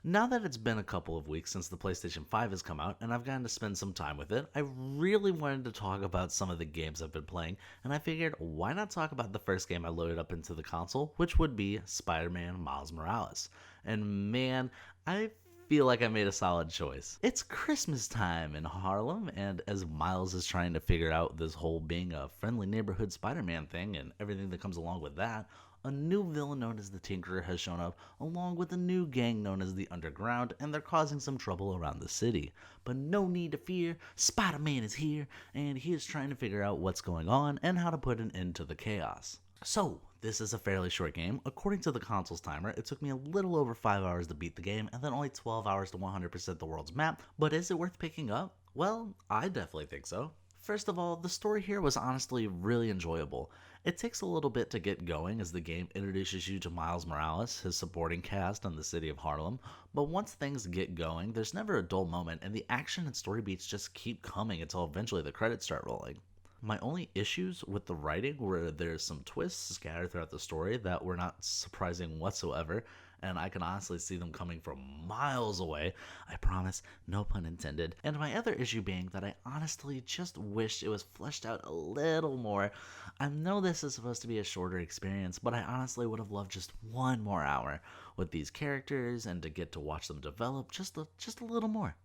Now that it's been a couple of weeks since the PlayStation 5 has come out and I've gotten to spend some time with it, I really wanted to talk about some of the games I've been playing, and I figured why not talk about the first game I loaded up into the console, which would be Spider-Man Miles Morales. And man, I feel like I made a solid choice. It's Christmas time in Harlem, and as Miles is trying to figure out this whole being a friendly neighborhood Spider Man thing and everything that comes along with that, a new villain known as the Tinkerer has shown up, along with a new gang known as the Underground, and they're causing some trouble around the city. But no need to fear, Spider Man is here, and he is trying to figure out what's going on and how to put an end to the chaos. So, this is a fairly short game. According to the console's timer, it took me a little over 5 hours to beat the game, and then only 12 hours to 100% the world's map, but is it worth picking up? Well, I definitely think so. First of all, the story here was honestly really enjoyable. It takes a little bit to get going as the game introduces you to Miles Morales, his supporting cast, and the city of Harlem, but once things get going, there's never a dull moment, and the action and story beats just keep coming until eventually the credits start rolling. My only issues with the writing were there's some twists scattered throughout the story that were not surprising whatsoever, and I can honestly see them coming from miles away. I promise, no pun intended. And my other issue being that I honestly just wished it was fleshed out a little more. I know this is supposed to be a shorter experience, but I honestly would have loved just one more hour with these characters and to get to watch them develop just a little more.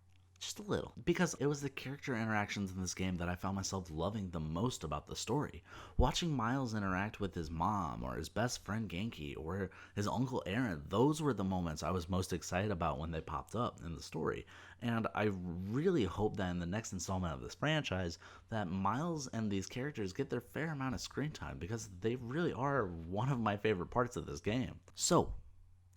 Just a little. Because it was the character interactions in this game that I found myself loving the most about the story. Watching Miles interact with his mom, or his best friend Genki, or his uncle Aaron, those were the moments I was most excited about when they popped up in the story. And I really hope that in the next installment of this franchise, that Miles and these characters get their fair amount of screen time, because they really are one of my favorite parts of this game. So,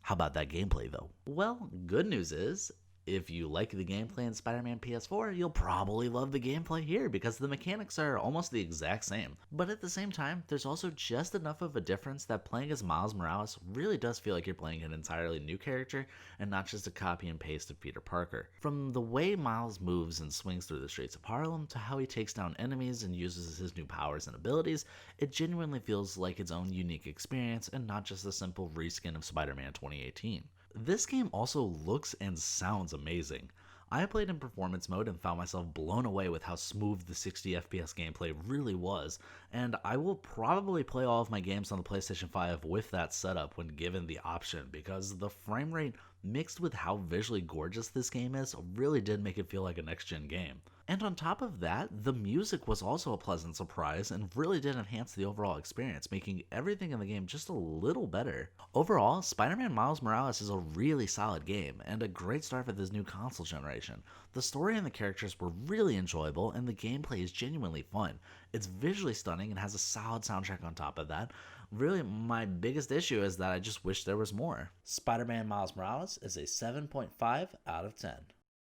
how about that gameplay though? Well, good news is, if you like the gameplay in Spider-Man PS4, you'll probably love the gameplay here because the mechanics are almost the exact same. But at the same time, there's also just enough of a difference that playing as Miles Morales really does feel like you're playing an entirely new character and not just a copy and paste of Peter Parker. From the way Miles moves and swings through the streets of Harlem to how he takes down enemies and uses his new powers and abilities, it genuinely feels like its own unique experience and not just a simple reskin of Spider-Man 2018. This game also looks and sounds amazing. I played in performance mode and found myself blown away with how smooth the 60 FPS gameplay really was, and I will probably play all of my games on the PlayStation 5 with that setup when given the option, because the frame rate mixed with how visually gorgeous this game is really did make it feel like a next-gen game. And on top of that, the music was also a pleasant surprise and really did enhance the overall experience, making everything in the game just a little better. Overall, Spider-Man Miles Morales is a really solid game, and a great start for this new console generation. The story and the characters were really enjoyable, and the gameplay is genuinely fun. It's visually stunning and has a solid soundtrack on top of that. Really, my biggest issue is that I just wish there was more. Spider-Man Miles Morales is a 7.5 out of 10.